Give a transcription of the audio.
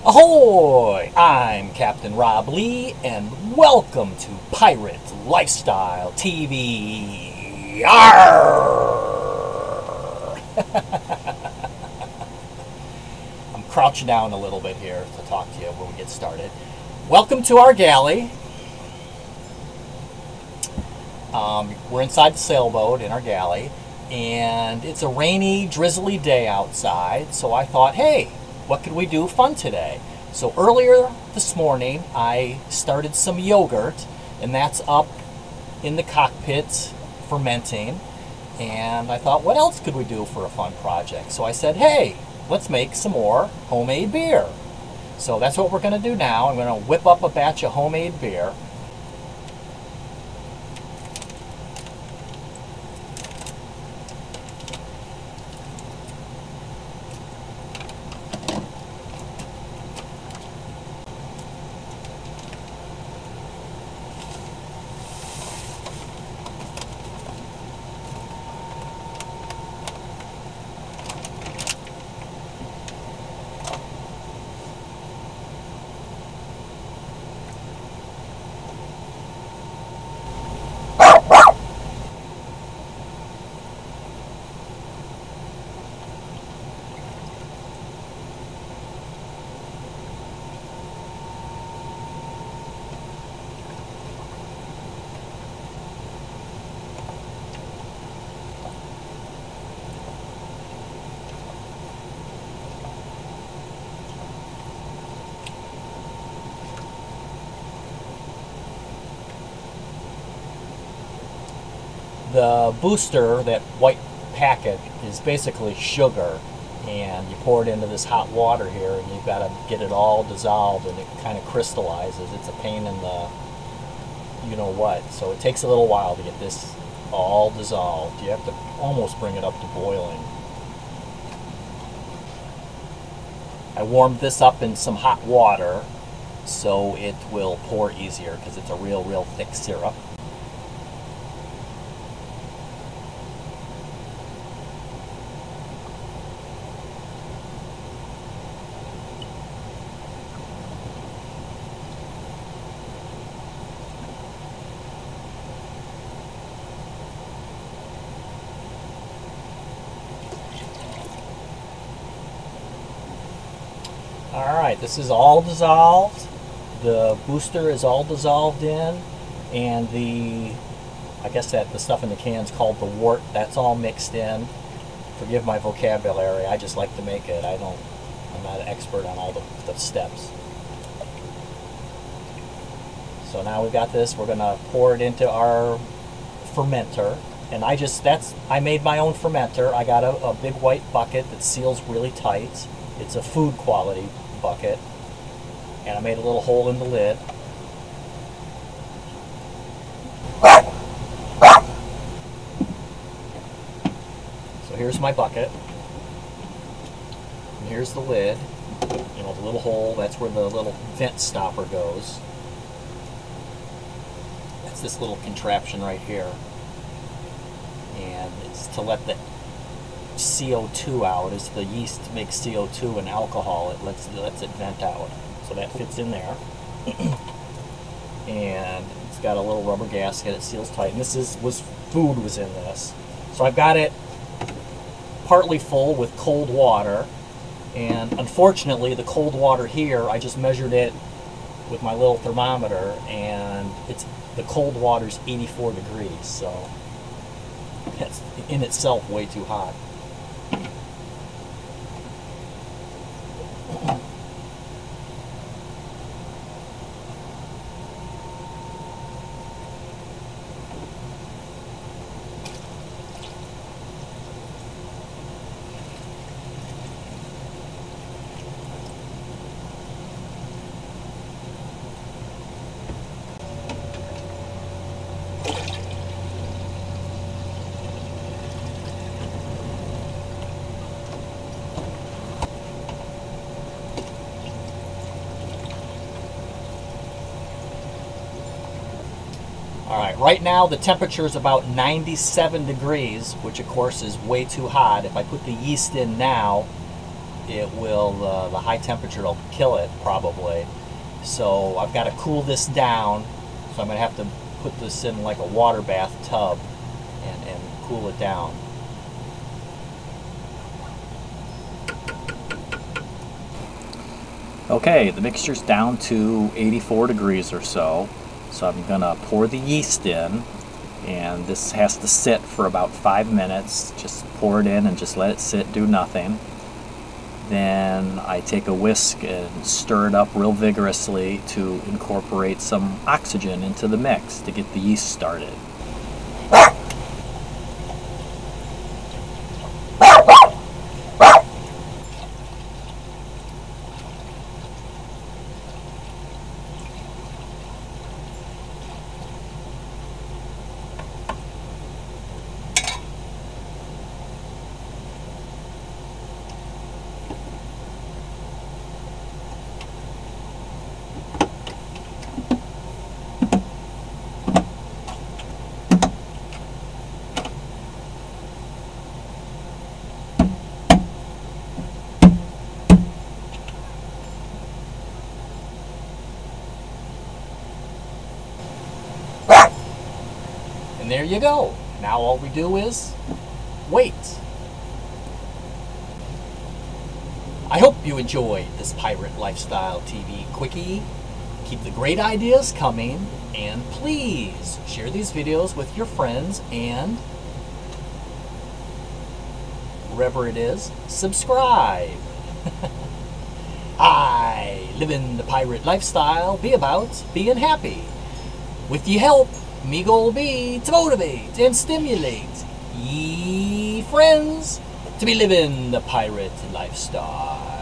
Ahoy! I'm Captain Rob Lee, and welcome to Pirate Lifestyle TV. Arrrrrr! I'm crouching down a little bit here to talk to you when we get started. Welcome to our galley. We're inside the sailboat in our galley, and it's a rainy, drizzly day outside, so I thought, hey, what could we do fun today? So earlier this morning, I started some yogurt, and that's up in the cockpit fermenting. And I thought, what else could we do for a fun project? So I said, hey, let's make some more homemade beer. So that's what we're going to do now. I'm going to whip up a batch of homemade beer. The booster, that white packet, is basically sugar, and you pour it into this hot water here, and you've got to get it all dissolved, and it kind of crystallizes. It's a pain in the you-know-what, so it takes a little while to get this all dissolved. You have to almost bring it up to boiling. I warmed this up in some hot water so it will pour easier, because it's a real thick syrup. Alright, this is all dissolved. The booster is all dissolved in, and I guess that the stuff in the can is called the wort, that's all mixed in. Forgive my vocabulary, I just like to make it. I'm not an expert on all the steps. So now we've got this, we're gonna pour it into our fermentor. And I made my own fermentor. I got a big white bucket that seals really tight. It's a food quality bucket, and I made a little hole in the lid. So here's my bucket, and here's the lid. You know, the little hole, that's where the little vent stopper goes. That's this little contraption right here, and it's to let the CO2 out. As the yeast makes CO2 and alcohol, it lets it vent out. So that fits in there. And it's got a little rubber gasket, it seals tight. And food was in this. So I've got it partly full with cold water. And unfortunately, the cold water here, I just measured it with my little thermometer, and the cold water's 84 degrees. So that's in itself way too hot. Alright, right now the temperature is about 97 degrees, which of course is way too hot. If I put the yeast in now, it will, the high temperature will kill it probably. So I've got to cool this down. So I'm going to have to put this in like a water bath tub and cool it down. Okay, the mixture's down to 84 degrees or so. So I'm going to pour the yeast in, and this has to sit for about 5 minutes. Just pour it in and just let it sit, do nothing. Then I take a whisk and stir it up real vigorously to incorporate some oxygen into the mix to get the yeast started. And there you go. Now all we do is wait. I hope you enjoyed this Pirate Lifestyle TV quickie. Keep the great ideas coming, and please share these videos with your friends, and wherever it is, subscribe. I live in the pirate lifestyle, be about being happy. With ye help, me goal be to motivate and stimulate ye friends to be living the pirate lifestyle.